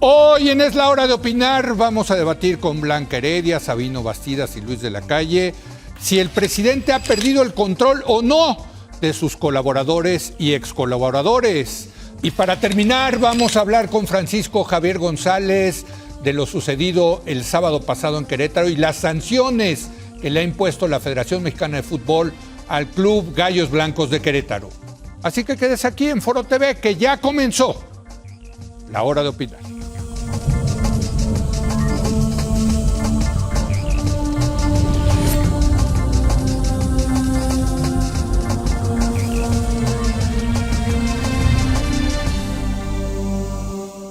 Hoy en Es la Hora de Opinar vamos a debatir con Blanca Heredia, Sabino Bastidas y Luis de la Calle si el presidente ha perdido el control o no de sus colaboradores y excolaboradores. Y para terminar vamos a hablar con Francisco Javier González de lo sucedido el sábado pasado en Querétaro y las sanciones que le ha impuesto la Federación Mexicana de Fútbol al Club Gallos Blancos de Querétaro. Así que quedes aquí en Foro TV, que ya comenzó la hora de opinar.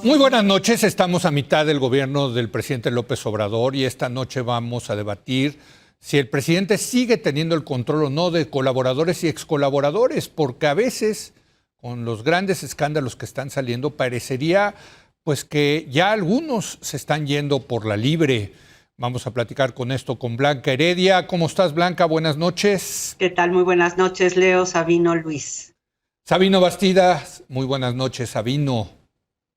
Muy buenas noches, estamos a mitad del gobierno del presidente López Obrador y esta noche vamos a debatir si el presidente sigue teniendo el control o no de colaboradores y excolaboradores, porque a veces con los grandes escándalos que están saliendo parecería pues que ya algunos se están yendo por la libre. Vamos a platicar con esto con Blanca Heredia. ¿Cómo estás, Blanca? Buenas noches. ¿Qué tal? Muy buenas noches, Leo, Sabino, Luis. Sabino Bastidas, muy buenas noches, Sabino.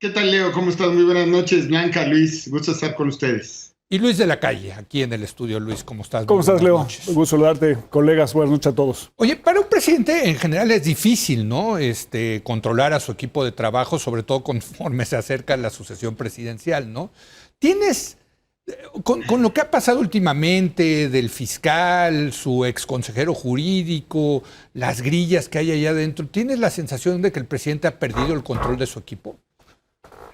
¿Qué tal, Leo? ¿Cómo estás? Muy buenas noches, Blanca, Luis. Gusto estar con ustedes. Y Luis de la Calle, aquí en el estudio. Luis, ¿cómo estás? ¿Cómo estás, Leo? Un gusto saludarte, colegas. Buenas noches a todos. Oye, para un presidente en general es difícil, ¿no? Controlar a su equipo de trabajo, sobre todo conforme se acerca la sucesión presidencial, ¿no? ¿Tienes, con lo que ha pasado últimamente del fiscal, su exconsejero jurídico, las grillas que hay allá adentro, ¿tienes la sensación de que el presidente ha perdido el control de su equipo?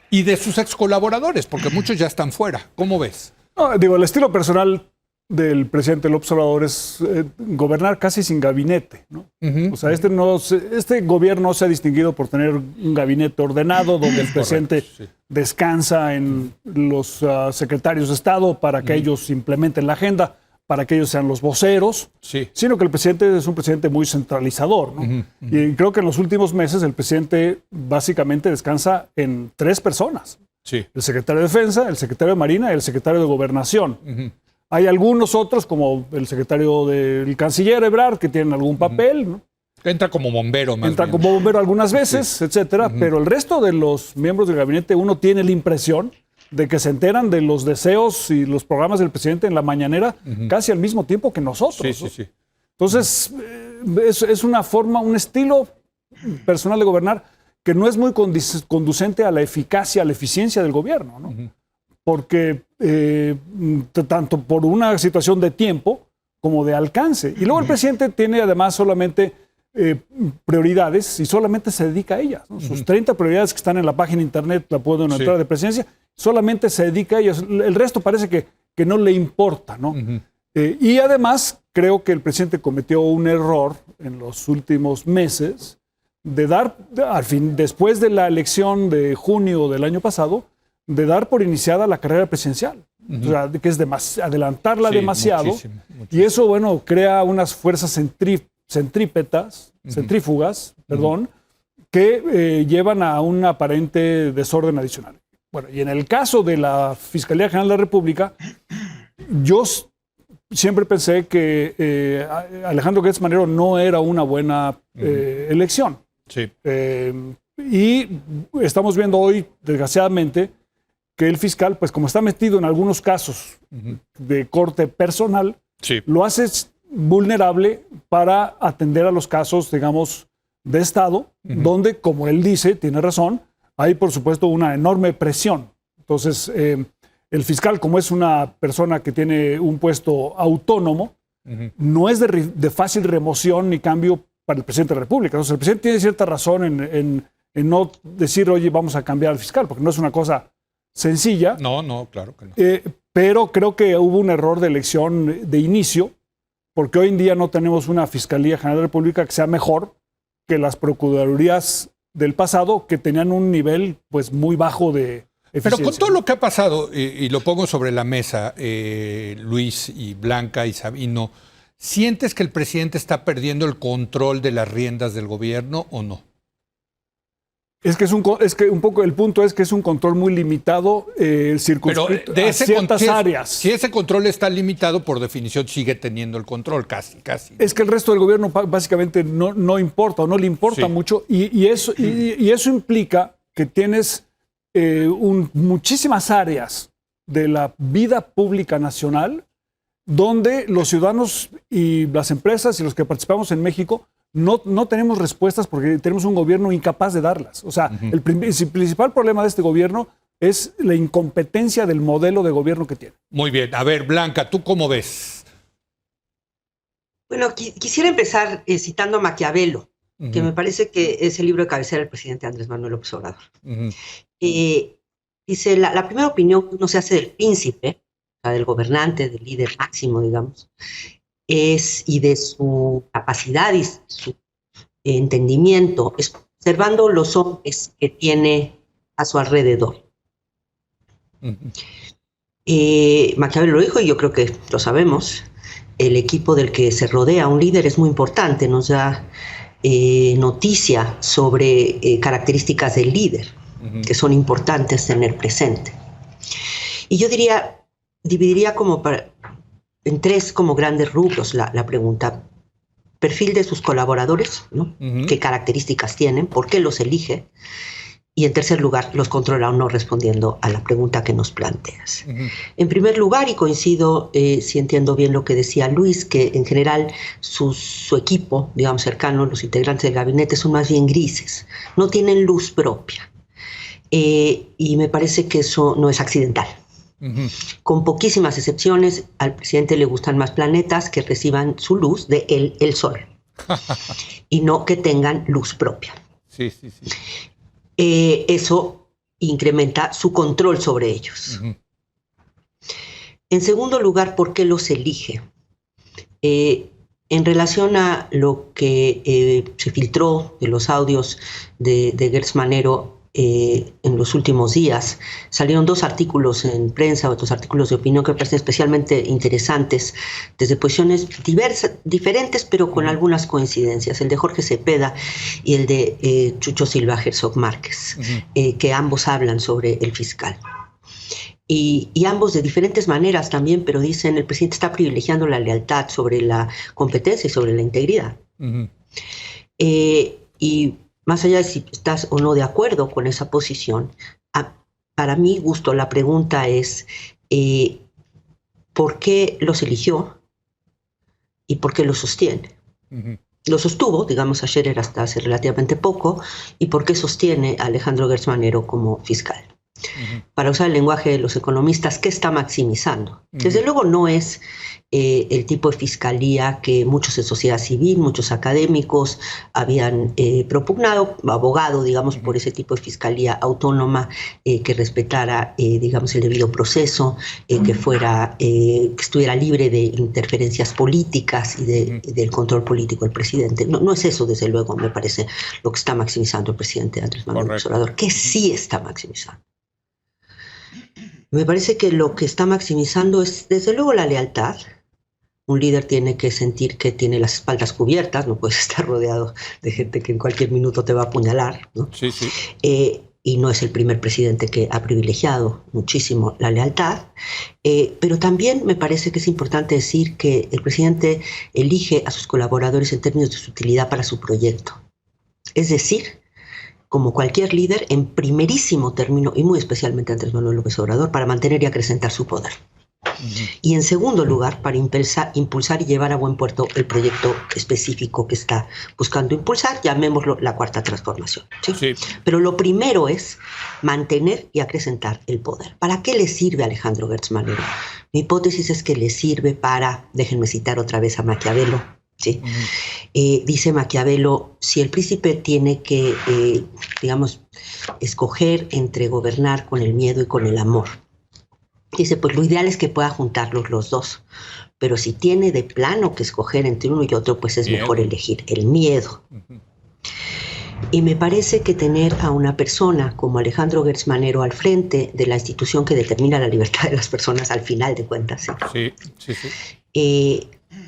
Y de sus ex colaboradores, porque muchos ya están fuera. ¿Cómo ves? No, el estilo personal del presidente López Obrador es gobernar casi sin gabinete, ¿no? O sea, este gobierno se ha distinguido por tener un gabinete ordenado, donde el presidente descansa en los secretarios de Estado para que ellos implementen la agenda, para que ellos sean los voceros, sino que el presidente es un presidente muy centralizador, ¿no? Y creo que en los últimos meses el presidente básicamente descansa en 3 personas. El secretario de Defensa, el secretario de Marina y el secretario de Gobernación. Hay algunos otros, como el secretario del canciller Ebrard, que tienen algún papel, ¿no? Entra como bombero, más Entra bien. como bombero algunas veces, etcétera, pero el resto de los miembros del gabinete, uno tiene la impresión de que se enteran de los deseos y los programas del presidente en la mañanera casi al mismo tiempo que nosotros. ¿no? Entonces, es una forma, un estilo personal de gobernar que no es muy conducente a la eficacia, a la eficiencia del gobierno, ¿no? Porque tanto por una situación de tiempo como de alcance. Y luego el presidente tiene además solamente prioridades y solamente se dedica a ellas, ¿no? Sus 30 prioridades que están en la página internet, la pueden entrar de presidencia, solamente se dedica a ellas. El resto parece que no le importa, ¿no? Y además creo que el presidente cometió un error en los últimos meses de dar, al fin, después de la elección de junio del año pasado, de dar por iniciada la carrera presidencial. O sea, que es adelantarla demasiado. Muchísimo. Y eso, bueno, crea unas fuerzas centrífugas, que llevan a un aparente desorden adicional. Bueno, y en el caso de la Fiscalía General de la República, yo siempre pensé que Alejandro Gertz Manero no era una buena elección. Y estamos viendo hoy, desgraciadamente, que el fiscal, pues como está metido en algunos casos de corte personal, lo hace vulnerable para atender a los casos, digamos, de Estado, donde, como él dice, tiene razón, hay, por supuesto, una enorme presión. Entonces, el fiscal, como es una persona que tiene un puesto autónomo, no es de fácil remoción ni cambio para el presidente de la República. Entonces, el presidente tiene cierta razón en no decir, oye, vamos a cambiar al fiscal, porque no es una cosa sencilla. No, claro que no. Pero creo que hubo un error de elección de inicio, porque hoy en día no tenemos una Fiscalía General de la República que sea mejor que las procuradurías del pasado, que tenían un nivel pues muy bajo de eficiencia. Pero con todo lo que ha pasado, y lo pongo sobre la mesa, Luis y Blanca y Sabino, ¿sientes que el presidente está perdiendo el control de las riendas del gobierno o no? Es que un poco el punto es que es un control muy limitado, circunscrito a ciertas áreas. Si ese control está limitado, por definición sigue teniendo el control, casi. Es que el resto del gobierno básicamente no importa o no le importa mucho, y eso implica que tienes muchísimas áreas de la vida pública nacional donde los ciudadanos y las empresas y los que participamos en México no tenemos respuestas porque tenemos un gobierno incapaz de darlas. O sea, el principal problema de este gobierno es la incompetencia del modelo de gobierno que tiene. Muy bien. A ver, Blanca, ¿tú cómo ves? Bueno, quisiera empezar citando a Maquiavelo, que me parece que es el libro de cabecera del presidente Andrés Manuel López Obrador. Dice, la primera opinión que uno se hace del príncipe, o sea, del gobernante, del líder máximo, digamos, y de su capacidad y su entendimiento, es observando los hombres que tiene a su alrededor. Maquiavelo lo dijo y yo creo que lo sabemos. El equipo del que se rodea un líder es muy importante, nos da noticia sobre características del líder que son importantes tener presente. Y yo dividiría en tres como grandes rubros la pregunta. Perfil de sus colaboradores, ¿no? ¿Qué características tienen? ¿Por qué los elige? Y en tercer lugar, los controla o no, respondiendo a la pregunta que nos planteas. En primer lugar, y coincido, si entiendo bien lo que decía Luis, que en general su equipo, digamos cercano, los integrantes del gabinete, son más bien grises, no tienen luz propia. Y me parece que eso no es accidental. Con poquísimas excepciones, al presidente le gustan más planetas que reciban su luz de el Sol y no que tengan luz propia. Sí. Eso incrementa su control sobre ellos. En segundo lugar, ¿por qué los elige? En relación a lo que se filtró de los audios de Gertz Manero en los últimos días, salieron 2 artículos en prensa, otros artículos de opinión que me parecen especialmente interesantes, desde posiciones diferentes, pero con algunas coincidencias. El de Jorge Cepeda y el de Chucho Silva Herzog Márquez, que ambos hablan sobre el fiscal. Y ambos de diferentes maneras también, pero dicen el presidente está privilegiando la lealtad sobre la competencia y sobre la integridad. Y más allá de si estás o no de acuerdo con esa posición, para mi gusto la pregunta es ¿por qué los eligió y por qué los sostiene? Lo sostuvo, digamos, a Scherer hasta hace relativamente poco, y por qué sostiene a Alejandro Gertz Manero como fiscal. Para usar el lenguaje de los economistas, ¿qué está maximizando? Desde luego no es el tipo de fiscalía que muchos en sociedad civil, muchos académicos habían propugnado, abogado, digamos, por ese tipo de fiscalía autónoma que respetara, digamos, el debido proceso, que estuviera libre de interferencias políticas y del control político del presidente. No es eso, desde luego, me parece, lo que está maximizando el presidente Andrés Manuel López Obrador, que sí está maximizando. Me parece que lo que está maximizando es, desde luego, la lealtad. Un líder tiene que sentir que tiene las espaldas cubiertas, no puedes estar rodeado de gente que en cualquier minuto te va a apuñalar, ¿no? Sí. Y no es el primer presidente que ha privilegiado muchísimo la lealtad. Pero también me parece que es importante decir que el presidente elige a sus colaboradores en términos de su utilidad para su proyecto. Es decir, como cualquier líder, en primerísimo término, y muy especialmente Andrés Manuel López Obrador, para mantener y acrecentar su poder. Y en segundo lugar, para impulsar y llevar a buen puerto el proyecto específico que está buscando impulsar, llamémoslo la Cuarta Transformación. ¿Sí? Pero lo primero es mantener y acrecentar el poder. ¿Para qué le sirve a Alejandro Gertz Manero? Mi hipótesis es que le sirve para, déjenme citar otra vez a Maquiavelo, ¿sí? Dice Maquiavelo, si el príncipe tiene que, digamos, escoger entre gobernar con el miedo y con el amor, dice, pues lo ideal es que pueda juntarlos los dos, pero si tiene de plano que escoger entre uno y otro, pues es mejor elegir el miedo. Y me parece que tener a una persona como Alejandro Gertz Manero al frente de la institución que determina la libertad de las personas al final de cuentas,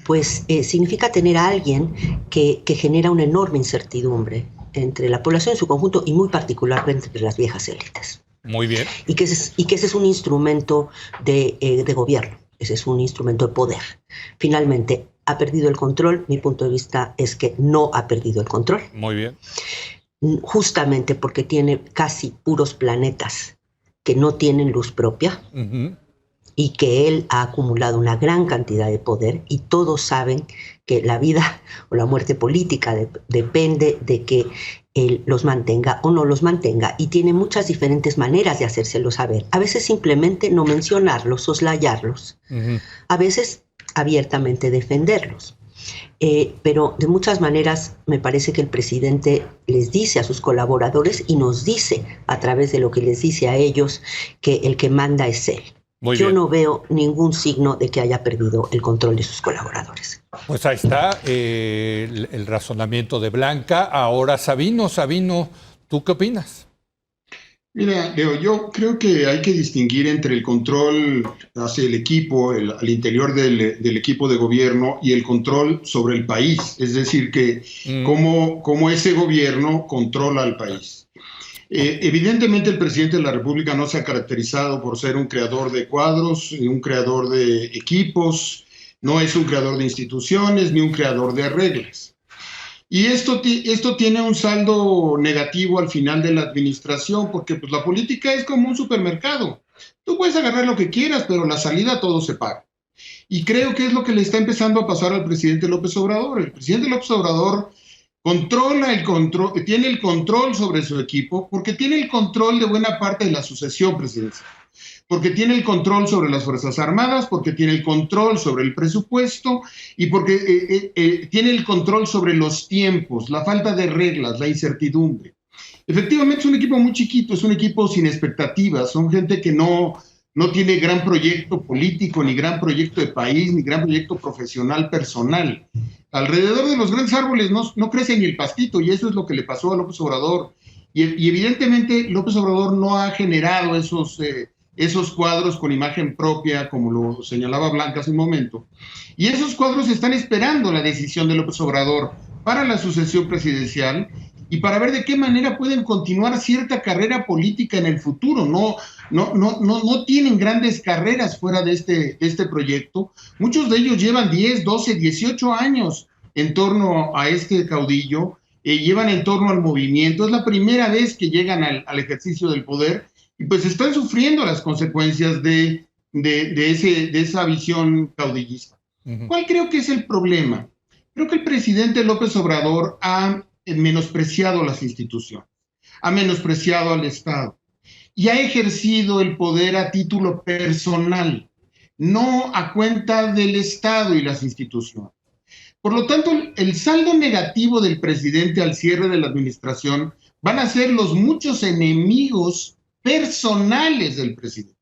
pues significa tener a alguien que genera una enorme incertidumbre entre la población en su conjunto y muy particularmente entre las viejas élites. Muy bien. Y que ese es un instrumento de gobierno, ese es un instrumento de poder. Finalmente, ¿ha perdido el control? Mi punto de vista es que no ha perdido el control. Muy bien. Justamente porque tiene casi puros planetas que no tienen luz propia Ujú. y que él ha acumulado una gran cantidad de poder y todos saben que la vida o la muerte política depende de que él los mantenga o no los mantenga, y tiene muchas diferentes maneras de hacérselo saber. A veces simplemente no mencionarlos, soslayarlos, Ujú. a veces abiertamente defenderlos. Pero de muchas maneras me parece que el presidente les dice a sus colaboradores y nos dice a través de lo que les dice a ellos que el que manda es él. Yo bien. no veo ningún signo de que haya perdido el control de sus colaboradores. Pues ahí está el razonamiento de Blanca. Ahora Sabino, ¿tú qué opinas? Mira, Leo, yo creo que hay que distinguir entre el control hacia el equipo, al interior del equipo de gobierno, y el control sobre el país. Es decir, que cómo ese gobierno controla al país. Evidentemente el presidente de la República no se ha caracterizado por ser un creador de cuadros, ni un creador de equipos, no es un creador de instituciones, ni un creador de reglas. Y esto tiene un saldo negativo al final de la administración, porque pues, la política es como un supermercado. Tú puedes agarrar lo que quieras, pero la salida todo se paga. Y creo que es lo que le está empezando a pasar al presidente López Obrador. El presidente López Obrador tiene el control sobre su equipo, porque tiene el control de buena parte de la sucesión presidencial, porque tiene el control sobre las Fuerzas Armadas, porque tiene el control sobre el presupuesto y porque tiene el control sobre los tiempos, la falta de reglas, la incertidumbre. Efectivamente es un equipo muy chiquito, es un equipo sin expectativas, son gente que no tiene gran proyecto político, ni gran proyecto de país, ni gran proyecto profesional personal. Alrededor de los grandes árboles no crece ni el pastito, y eso es lo que le pasó a López Obrador. Y evidentemente López Obrador no ha generado esos cuadros con imagen propia, como lo señalaba Blanca hace un momento. Y esos cuadros están esperando la decisión de López Obrador para la sucesión presidencial y para ver de qué manera pueden continuar cierta carrera política en el futuro. No tienen grandes carreras fuera de este proyecto. Muchos de ellos llevan 10, 12, 18 años en torno a este caudillo, llevan en torno al movimiento. Es la primera vez que llegan al ejercicio del poder y pues están sufriendo las consecuencias de esa visión caudillista. Uh-huh. ¿Cuál creo que es el problema? Creo que el presidente López Obrador ha menospreciado las instituciones, ha menospreciado al Estado y ha ejercido el poder a título personal, no a cuenta del Estado y las instituciones. Por lo tanto, el saldo negativo del presidente al cierre de la administración van a ser los muchos enemigos personales del presidente.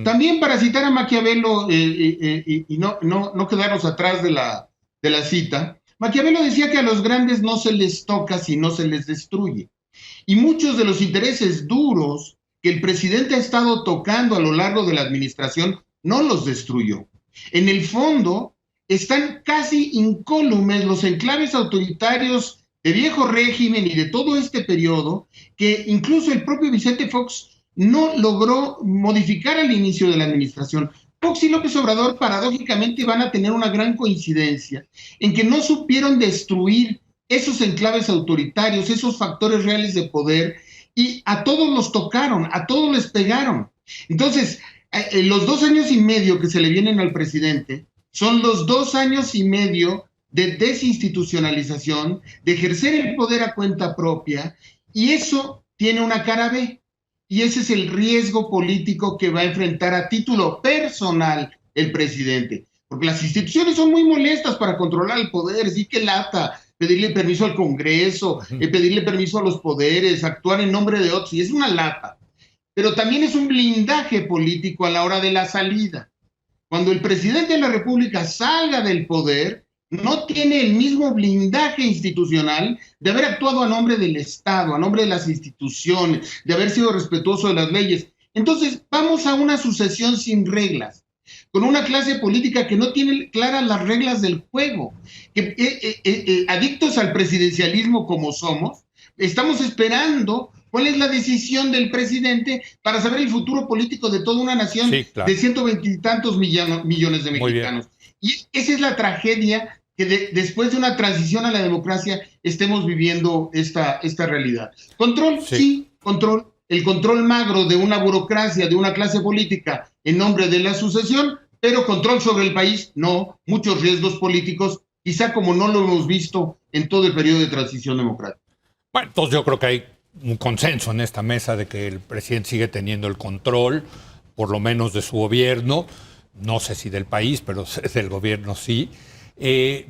También, para citar a Maquiavelo y no quedarnos atrás de la cita, Maquiavelo decía que a los grandes no se les toca sino se les destruye. Y muchos de los intereses duros que el presidente ha estado tocando a lo largo de la administración no los destruyó. En el fondo, están casi incólumes los enclaves autoritarios de viejo régimen y de todo este periodo, que incluso el propio Vicente Fox no logró modificar al inicio de la administración. Fox y López Obrador paradójicamente van a tener una gran coincidencia en que no supieron destruir esos enclaves autoritarios, esos factores reales de poder, y a todos los tocaron, a todos les pegaron. Entonces, los 2 años y medio que se le vienen al presidente son los 2 años y medio de desinstitucionalización, de ejercer el poder a cuenta propia, y eso tiene una cara B. Y ese es el riesgo político que va a enfrentar a título personal el presidente. Porque las instituciones son muy molestas para controlar el poder. Sí, que lata pedirle permiso al Congreso, pedirle permiso a los poderes, actuar en nombre de otros. Y es una lata. Pero también es un blindaje político a la hora de la salida. Cuando el presidente de la República salga del poder, no tiene el mismo blindaje institucional de haber actuado a nombre del Estado, a nombre de las instituciones, de haber sido respetuoso de las leyes. Entonces, vamos a una sucesión sin reglas, con una clase política que no tiene claras las reglas del juego. Adictos al presidencialismo como somos, estamos esperando cuál es la decisión del presidente para saber el futuro político de toda una nación, sí, claro, de 120 y tantos millones de mexicanos. Y esa es la tragedia, que después de una transición a la democracia estemos viviendo esta realidad. Control, sí, control. el control magro de una burocracia, de una clase política en nombre de la sucesión, pero control sobre el país, no, muchos riesgos políticos, quizá como no lo hemos visto en todo el periodo de transición democrática. Bueno, entonces yo creo que hay un consenso en esta mesa de que el presidente sigue teniendo el control, por lo menos de su gobierno, no sé si del país, pero del gobierno sí.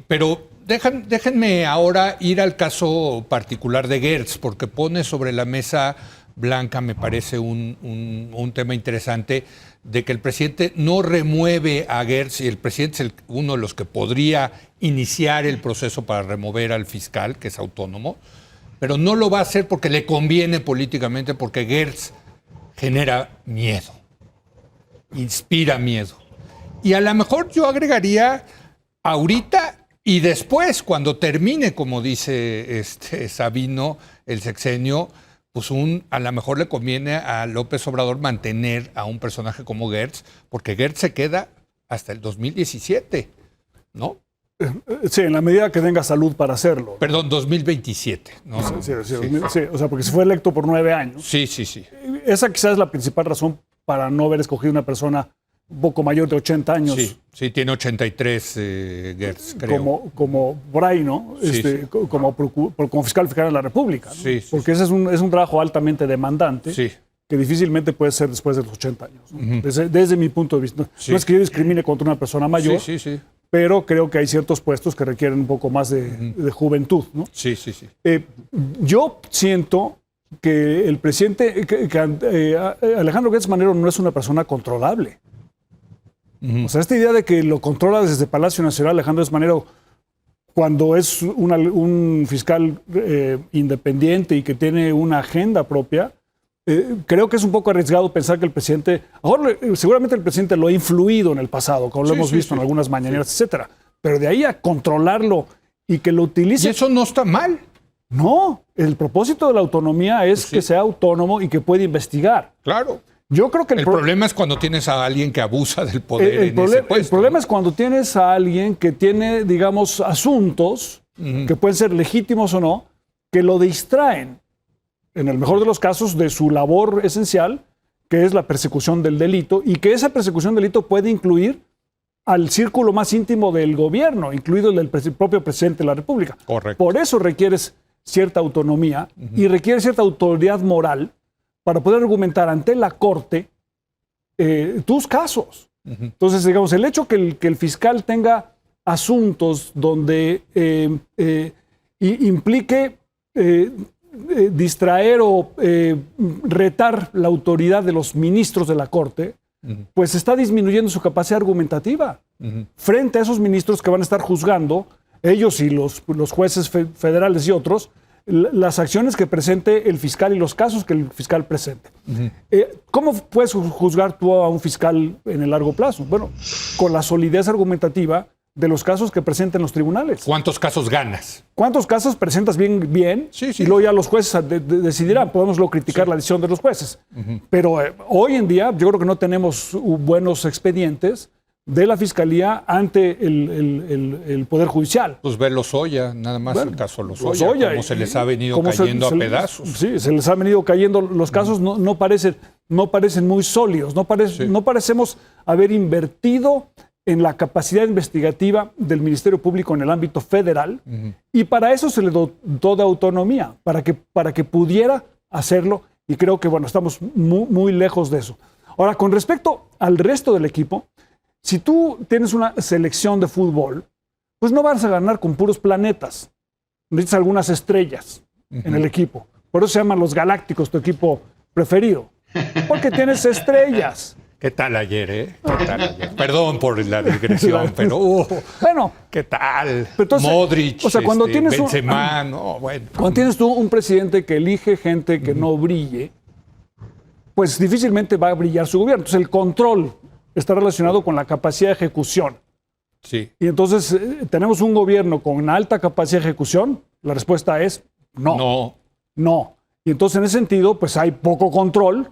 Pero déjenme ahora ir al caso particular de Gertz, porque pone sobre la mesa Blanca, me parece un tema interesante, de que el presidente no remueve a Gertz, y el presidente es uno de los que podría iniciar el proceso para remover al fiscal, que es autónomo, pero no lo va a hacer porque le conviene políticamente, porque Gertz genera miedo, inspira miedo. Y a lo mejor yo agregaría ahorita y después, cuando termine, como dice Sabino, el sexenio, pues a lo mejor le conviene a López Obrador mantener a un personaje como Gertz, porque Gertz se queda hasta el 2017, ¿no? Sí, en la medida que tenga salud para hacerlo. Perdón, 2027. ¿no? Sí, o sea, porque se fue electo por 9 años. Sí. Esa quizás es la principal razón para no haber escogido una persona un poco mayor de 80 años. Sí, tiene 83 Gertz, creo. Como por ahí, ¿no? Sí. Como fiscal general de la República. ¿no? Sí. Porque ese es un trabajo altamente demandante. Sí. Que difícilmente puede ser después de los 80 años. ¿no? Desde mi punto de vista. No es que yo discrimine contra una persona mayor, Sí. pero creo que hay ciertos puestos que requieren un poco más de juventud, ¿no? Sí. Yo siento que el presidente, Alejandro Gertz Manero no es una persona controlable. O sea, esta idea de que lo controla desde Palacio Nacional Alejandro Gertz Manero, cuando es un fiscal independiente y que tiene una agenda propia, creo que es un poco arriesgado pensar que el presidente, ahora seguramente el presidente lo ha influido en el pasado, como lo hemos visto en algunas mañaneras, etcétera, pero de ahí a controlarlo y que lo utilice. Y eso no está mal. No, el propósito de la autonomía es que sea autónomo y que pueda investigar. Claro. Yo creo que el problema es cuando tienes a alguien que abusa del poder en ese puesto. El problema es cuando tienes a alguien que tiene, digamos, asuntos que pueden ser legítimos o no, que lo distraen, en el mejor de los casos, de su labor esencial, que es la persecución del delito, y que esa persecución del delito puede incluir al círculo más íntimo del gobierno, incluido el del propio presidente de la República. Correcto. Por eso requieres cierta autonomía y requiere cierta autoridad moral para poder argumentar ante la Corte tus casos. Entonces, digamos, el hecho que el fiscal tenga asuntos donde implique distraer o retar la autoridad de los ministros de la Corte, pues está disminuyendo su capacidad argumentativa frente a esos ministros que van a estar juzgando, ellos y los jueces federales y otros, las acciones que presente el fiscal y los casos que el fiscal presente. ¿Cómo puedes juzgar tú a un fiscal en el largo plazo? Bueno, con la solidez argumentativa de los casos que presenten los tribunales. ¿Cuántos casos ganas? ¿Cuántos casos presentas bien? Sí. Y luego ya los jueces decidirán. Podemos luego criticar la decisión de los jueces. Pero hoy en día yo creo que no tenemos buenos expedientes de la Fiscalía ante el Poder Judicial. Pues ve Lozoya, nada más el caso Lozoya, cómo se les ha venido cayendo a pedazos. Sí, se les ha venido cayendo. Los casos no parecen muy sólidos, no parecemos haber invertido en la capacidad investigativa del Ministerio Público en el ámbito federal, y para eso se le dotó de autonomía, para que pudiera hacerlo, y creo que, bueno, estamos muy lejos de eso. Ahora, con respecto al resto del equipo, si tú tienes una selección de fútbol, pues no vas a ganar con puros planetas. Necesitas algunas estrellas en el equipo. Por eso se llaman los Galácticos, tu equipo preferido. Porque tienes estrellas. ¿Qué tal ayer, ¿Qué tal ayer? Perdón por la digresión, pero bueno, ¿qué tal? Entonces, Modric, o sea, cuando tienes Benzema, cuando tienes tú un presidente que elige gente que no brille, pues difícilmente va a brillar su gobierno. Entonces el control está relacionado con la capacidad de ejecución. Sí. Y entonces tenemos un gobierno con alta capacidad de ejecución. La respuesta es no. Y entonces en ese sentido, pues hay poco control,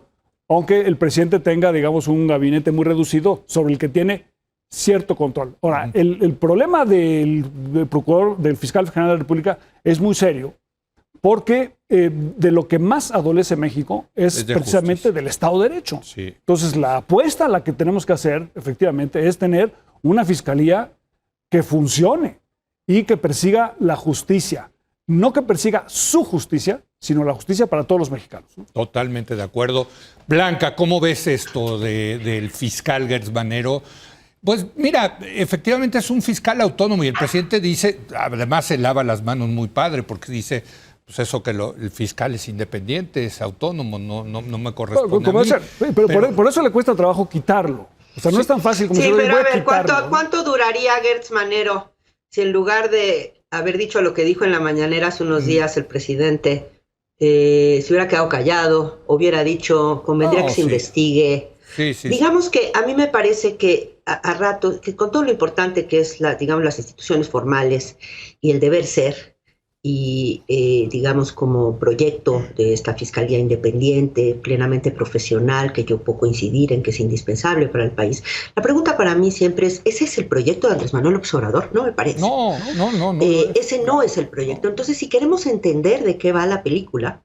aunque el presidente tenga, digamos, un gabinete muy reducido sobre el que tiene cierto control. Ahora, el problema del procurador, del fiscal general de la República es muy serio, porque de lo que más adolece México es precisamente justicia, del Estado de Derecho. Sí. Entonces, la apuesta a la que tenemos que hacer, efectivamente, es tener una fiscalía que funcione y que persiga la justicia. No que persiga su justicia, sino la justicia para todos los mexicanos, ¿no? Totalmente de acuerdo. Blanca, ¿cómo ves esto del fiscal Gertz Manero? Pues mira, efectivamente es un fiscal autónomo y el presidente dice, además se lava las manos muy padre porque dice, pues eso que el fiscal es independiente, es autónomo, no me corresponde a mí. Pero por eso le cuesta trabajo quitarlo. O sea, no es tan fácil como sí, pero a ver, ¿cuánto duraría Gertz Manero si en lugar de haber dicho lo que dijo en la mañanera hace unos días el presidente, se hubiera quedado callado, hubiera dicho, convendría que se investigue? Digamos que a mí me parece que a rato, que con todo lo importante que es digamos, las instituciones formales y el deber ser, y digamos como proyecto de esta fiscalía independiente, plenamente profesional, que yo puedo coincidir en que es indispensable para el país. La pregunta para mí siempre es, ¿ese es el proyecto de Andrés Manuel López Obrador? No me parece. No. Ese no es el proyecto. Entonces, si queremos entender de qué va la película,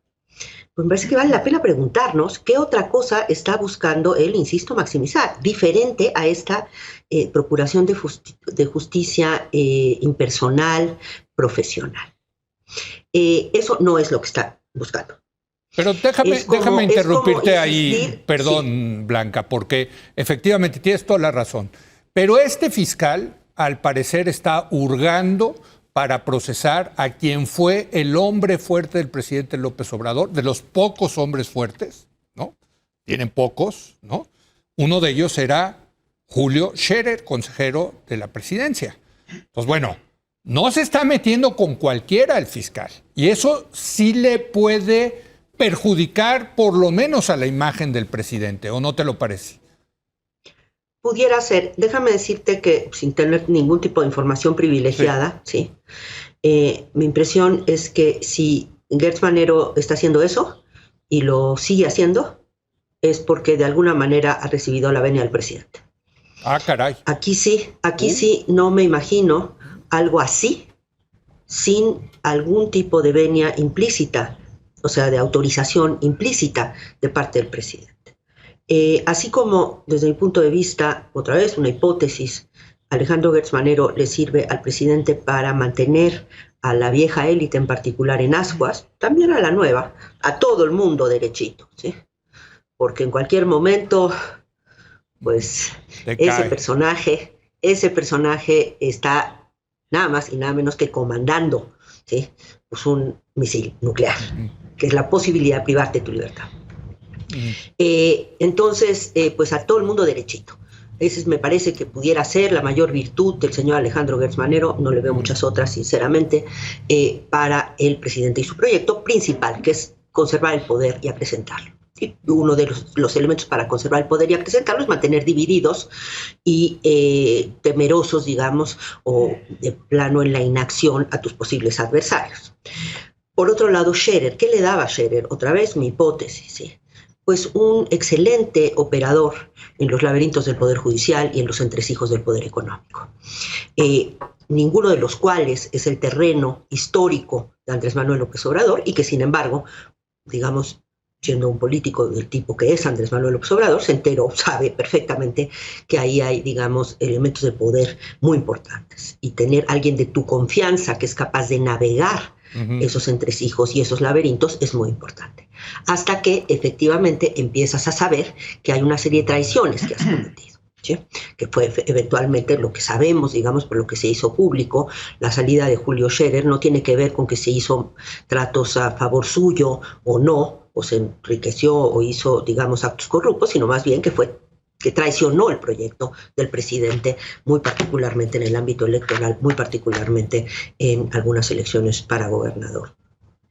pues me parece que vale la pena preguntarnos qué otra cosa está buscando él, insisto, maximizar, diferente a esta procuración de justicia impersonal, profesional. Eso no es lo que está buscando. Pero déjame interrumpirte ahí, perdón, sí. Blanca, porque efectivamente tienes toda la razón. Pero este fiscal, al parecer, está hurgando para procesar a quien fue el hombre fuerte del presidente López Obrador, de los pocos hombres fuertes, ¿no? Tienen pocos, ¿no? Uno de ellos era Julio Scherer, consejero de la presidencia. Pues bueno, no se está metiendo con cualquiera el fiscal. Y eso sí le puede perjudicar por lo menos a la imagen del presidente, ¿o no te lo parece? Pudiera ser. Déjame decirte que, sin tener ningún tipo de información privilegiada, sí. Mi impresión es que si Gertz Manero está haciendo eso y lo sigue haciendo, es porque de alguna manera ha recibido la venia del presidente. Ah, caray. Aquí sí no me imagino algo así sin algún tipo de venia implícita, o sea, de autorización implícita de parte del presidente. Así como, desde mi punto de vista, otra vez una hipótesis, Alejandro Gertz Manero le sirve al presidente para mantener a la vieja élite en particular en ascuas, también a la nueva, a todo el mundo derechito, ¿sí? Porque en cualquier momento, pues, ese personaje está nada más y nada menos que comandando, ¿sí? Pues un misil nuclear, que es la posibilidad de privarte de tu libertad. Entonces, pues a todo el mundo derechito. Ese me parece que pudiera ser la mayor virtud del señor Alejandro Gertz Manero, no le veo muchas otras, sinceramente, para el presidente y su proyecto principal, que es conservar el poder y acrecentarlo. Y uno de los elementos para conservar el poder y acrecentarlo es mantener divididos y temerosos, digamos, o de plano en la inacción a tus posibles adversarios. Por otro lado, Scherer, ¿qué le daba a Scherer? Otra vez mi hipótesis, ¿sí? Pues un excelente operador en los laberintos del Poder Judicial y en los entresijos del poder económico. Ninguno de los cuales es el terreno histórico de Andrés Manuel López Obrador y que, sin embargo, digamos, siendo un político del tipo que es Andrés Manuel López Obrador, se enteró, sabe perfectamente que ahí hay, digamos, elementos de poder muy importantes. Y tener a alguien de tu confianza que es capaz de navegar esos entresijos y esos laberintos es muy importante. Hasta que efectivamente empiezas a saber que hay una serie de traiciones que has cometido, ¿sí? Que fue eventualmente lo que sabemos, digamos, por lo que se hizo público. La salida de Julio Scherer no tiene que ver con que se hizo tratos a favor suyo o no, o se enriqueció o hizo, digamos, actos corruptos, sino más bien que traicionó el proyecto del presidente, muy particularmente en el ámbito electoral, muy particularmente en algunas elecciones para gobernador.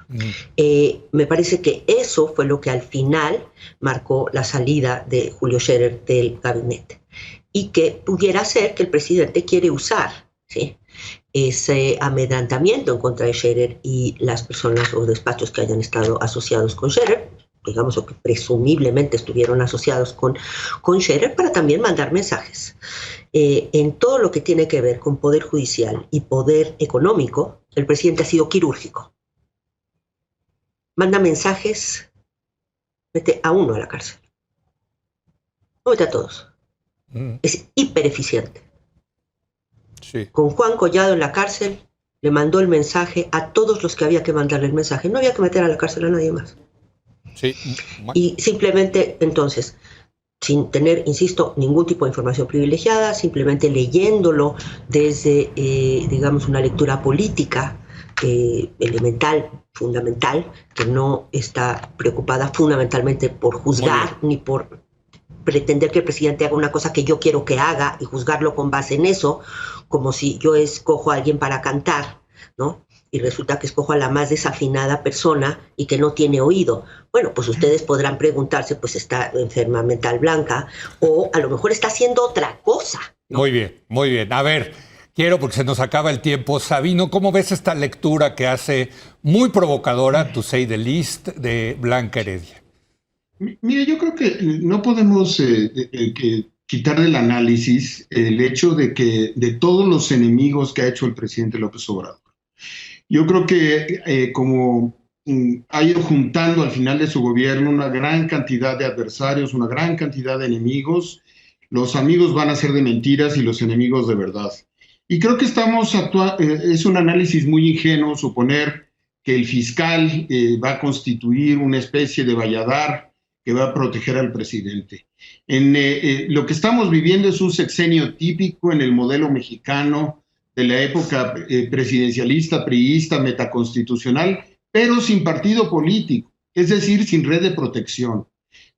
Me parece que eso fue lo que al final marcó la salida de Julio Scherer del gabinete y que pudiera ser que el presidente quiere usar, ¿sí?, ese amedrentamiento en contra de Scherer y las personas o despachos que hayan estado asociados con Scherer, digamos, o que presumiblemente estuvieron asociados con Scherer, para también mandar mensajes. En todo lo que tiene que ver con poder judicial y poder económico, el presidente ha sido quirúrgico. manda mensajes, mete a uno a la cárcel. No mete a todos. Es hiper eficiente. Sí. Con Juan Collado en la cárcel, le mandó el mensaje a todos los que había que mandarle el mensaje. No había que meter a la cárcel a nadie más. Sí. Y simplemente, entonces, sin tener, insisto, ningún tipo de información privilegiada, simplemente leyéndolo desde, digamos, una lectura política elemental, fundamental, que no está preocupada fundamentalmente por juzgar ni por pretender que el presidente haga una cosa que yo quiero que haga y juzgarlo con base en eso, como si yo escojo a alguien para cantar, ¿no? Y resulta que escojo a la más desafinada persona y que no tiene oído. Bueno, pues ustedes podrán preguntarse, pues está enferma mental Blanca, o a lo mejor está haciendo otra cosa, ¿no? Muy bien, muy bien. A ver, quiero, porque se nos acaba el tiempo. Sabino, ¿cómo ves esta lectura que hace muy provocadora, to say the least, de Blanca Heredia? Mira, yo creo que no podemos quitar del análisis el hecho de que de todos los enemigos que ha hecho el presidente López Obrador, yo creo que como ha ido juntando al final de su gobierno una gran cantidad de adversarios, una gran cantidad de enemigos, los amigos van a ser de mentiras y los enemigos de verdad. Y creo que es un análisis muy ingenuo suponer que el fiscal va a constituir una especie de valladar que va a proteger al presidente. Lo que estamos viviendo es un sexenio típico en el modelo mexicano de la época presidencialista, priista, metaconstitucional, pero sin partido político, es decir, sin red de protección.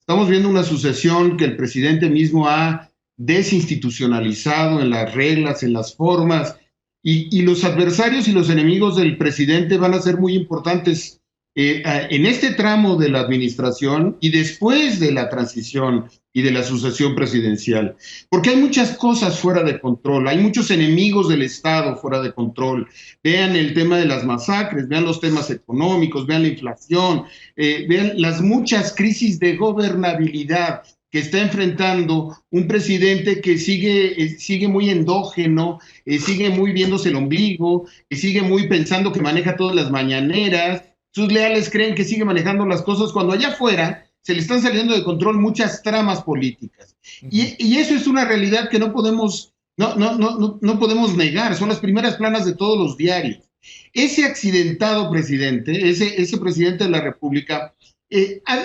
Estamos viendo una sucesión que el presidente mismo ha desinstitucionalizado en las reglas, en las formas, y los adversarios y los enemigos del presidente van a ser muy importantes en este tramo de la administración y después de la transición y de la sucesión presidencial, porque hay muchas cosas fuera de control, hay muchos enemigos del Estado fuera de control. Vean el tema de las masacres, vean los temas económicos, vean la inflación, vean las muchas crisis de gobernabilidad que está enfrentando un presidente que sigue muy endógeno, sigue muy viéndose el ombligo, sigue muy pensando que maneja todas las mañaneras. Sus leales creen que sigue manejando las cosas cuando allá afuera se le están saliendo de control muchas tramas políticas. Y eso es una realidad que no podemos negar, son las primeras planas de todos los diarios. Ese accidentado presidente, ese presidente de la República,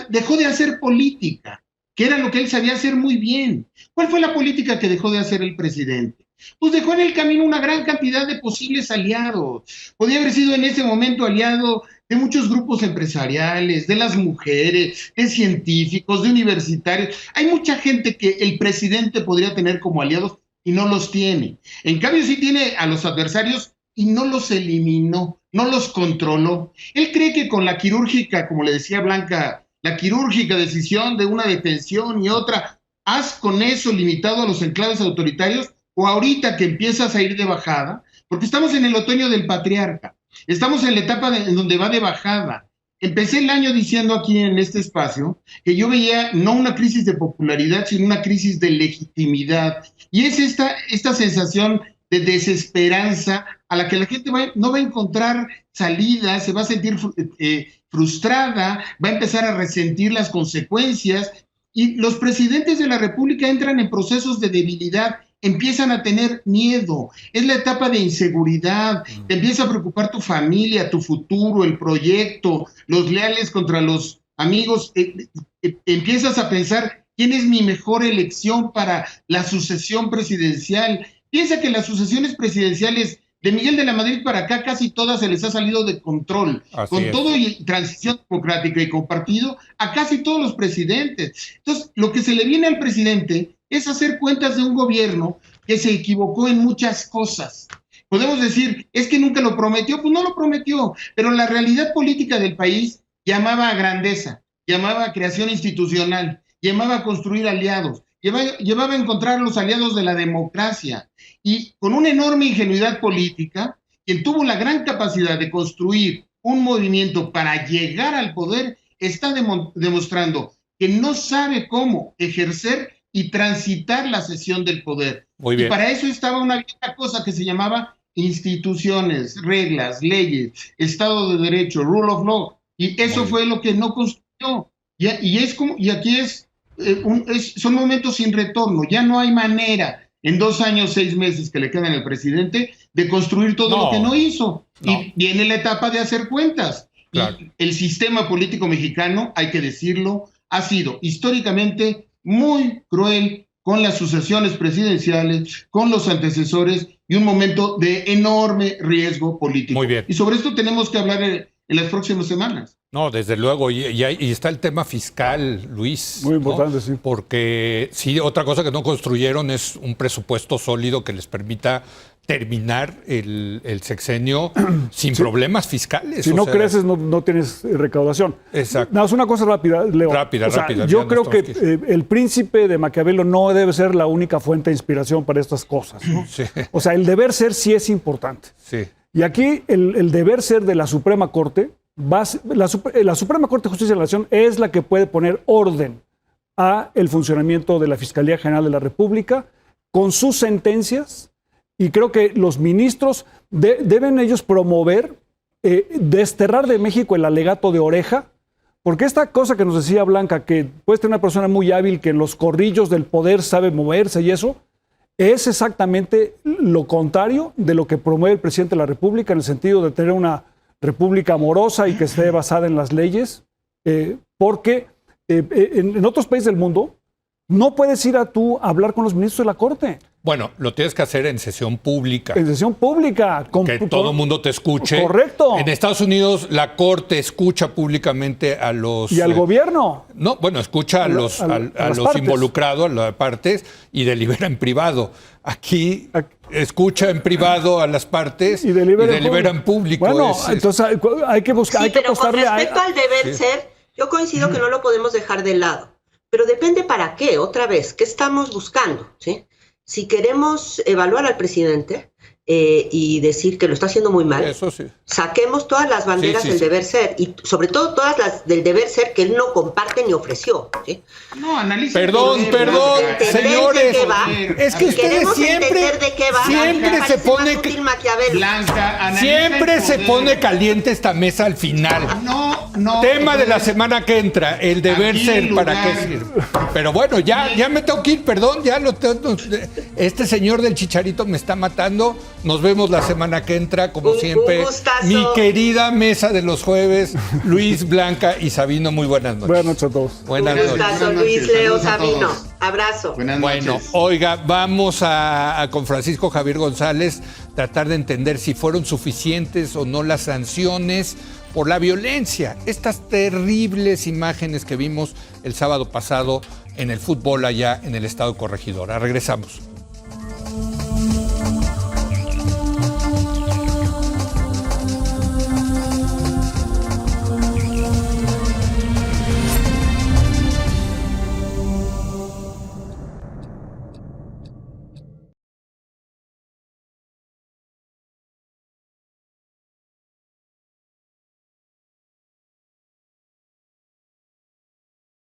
dejó de hacer política, que era lo que él sabía hacer muy bien. ¿Cuál fue la política que dejó de hacer el presidente? Pues dejó en el camino una gran cantidad de posibles aliados. Podía haber sido en ese momento aliado de muchos grupos empresariales, de las mujeres, de científicos, de universitarios. Hay mucha gente que el presidente podría tener como aliados y no los tiene. En cambio, sí tiene a los adversarios y no los eliminó, no los controló. Él cree que con la quirúrgica, como le decía Blanca, la quirúrgica decisión de una detención y otra, haz con eso limitado a los enclaves autoritarios, o ahorita que empiezas a ir de bajada, porque estamos en el otoño del patriarca, estamos en la etapa en donde va de bajada. Empecé el año diciendo aquí en este espacio que yo veía no una crisis de popularidad, sino una crisis de legitimidad. Y es esta sensación de desesperanza a la que la gente no va a encontrar salida, se va a sentir frustrada, va a empezar a resentir las consecuencias. Y los presidentes de la República entran en procesos de debilidad, empiezan a tener miedo, es la etapa de inseguridad, te empieza a preocupar tu familia, tu futuro, el proyecto, los leales contra los amigos, empiezas a pensar quién es mi mejor elección para la sucesión presidencial. Piensa que las sucesiones presidenciales de Miguel de la Madrid para acá casi todas se les ha salido de control, con todo y transición democrática y compartido a casi todos los presidentes. Entonces, lo que se le viene al presidente es hacer cuentas de un gobierno que se equivocó en muchas cosas. Podemos decir, es que nunca lo prometió, pues no lo prometió, pero la realidad política del país llamaba a grandeza, llamaba a creación institucional, llamaba a construir aliados, llevaba a encontrar los aliados de la democracia. Y con una enorme ingenuidad política, quien tuvo la gran capacidad de construir un movimiento para llegar al poder, está demostrando que no sabe cómo ejercer y transitar la cesión del poder. Muy bien. Y para eso estaba una vieja cosa que se llamaba instituciones, reglas, leyes, Estado de Derecho, rule of law. Y eso fue lo que no construyó. Y aquí son momentos sin retorno. Ya no hay manera en 2 años, 6 meses que le quedan al presidente de construir todo lo que no hizo. No. Y viene la etapa de hacer cuentas. Claro. Y el sistema político mexicano, hay que decirlo, ha sido históricamente muy cruel con las sucesiones presidenciales, con los antecesores y un momento de enorme riesgo político. Muy bien. Y sobre esto tenemos que hablar en las próximas semanas. No, desde luego, y está el tema fiscal, Luis. Muy importante, ¿no? Sí. Porque sí, otra cosa que no construyeron es un presupuesto sólido que les permita terminar el sexenio sin problemas fiscales. Si no creces, no tienes recaudación. Exacto. Nada más una cosa rápida, Leo. Rápida. Yo creo que el príncipe de Maquiavelo no debe ser la única fuente de inspiración para estas cosas, ¿no? Sí. O sea, el deber ser sí es importante. Sí. Y aquí el deber ser de la Suprema Corte, la Suprema Corte de Justicia de la Nación es la que puede poner orden a el funcionamiento de la Fiscalía General de la República con sus sentencias, y creo que los ministros deben ellos promover, desterrar de México el alegato de oreja, porque esta cosa que nos decía Blanca, que puede tener una persona muy hábil que en los corrillos del poder sabe moverse y eso, es exactamente lo contrario de lo que promueve el presidente de la República, en el sentido de tener una república amorosa y que esté basada en las leyes, porque en otros países del mundo no puedes ir a hablar con los ministros de la Corte. Bueno, lo tienes que hacer en sesión pública. En sesión pública. Que todo el mundo te escuche. Correcto. En Estados Unidos la Corte escucha públicamente a los... ¿Y al gobierno? No, bueno, escucha a los involucrados, a las partes, y delibera en privado. Aquí escucha en privado a las partes y delibera en público. Bueno, entonces hay que buscar, hay que apostarle a... Respecto al deber ser, yo coincido que no lo podemos dejar de lado. Pero depende para qué, otra vez, ¿qué estamos buscando? ¿Sí? Si queremos evaluar al presidente y decir que lo está haciendo muy mal, eso sí, saquemos todas las banderas del deber ser, y sobre todo todas las del deber ser que él no comparte ni ofreció. ¿Sí? No, analiza. Perdón, señores. Es que ustedes siempre se pone... Blanca, siempre se pone caliente esta mesa al final. No. Tema de la semana que entra, el deber ser, ¿para qué sirve? Pero bueno, ya me tengo que ir, perdón, este señor del Chicharito me está matando. Nos vemos la semana que entra, como siempre. Mi querida mesa de los jueves, Luis, Blanca y Sabino, muy buenas noches. Buenas noches a todos. Buenas noches. Luis, Leo, Sabino. Abrazo. Buenas noches. Bueno, oiga, vamos con Francisco Javier González tratar de entender si fueron suficientes o no las sanciones por la violencia. Estas terribles imágenes que vimos el sábado pasado en el fútbol allá en el estado Corregidora. Regresamos.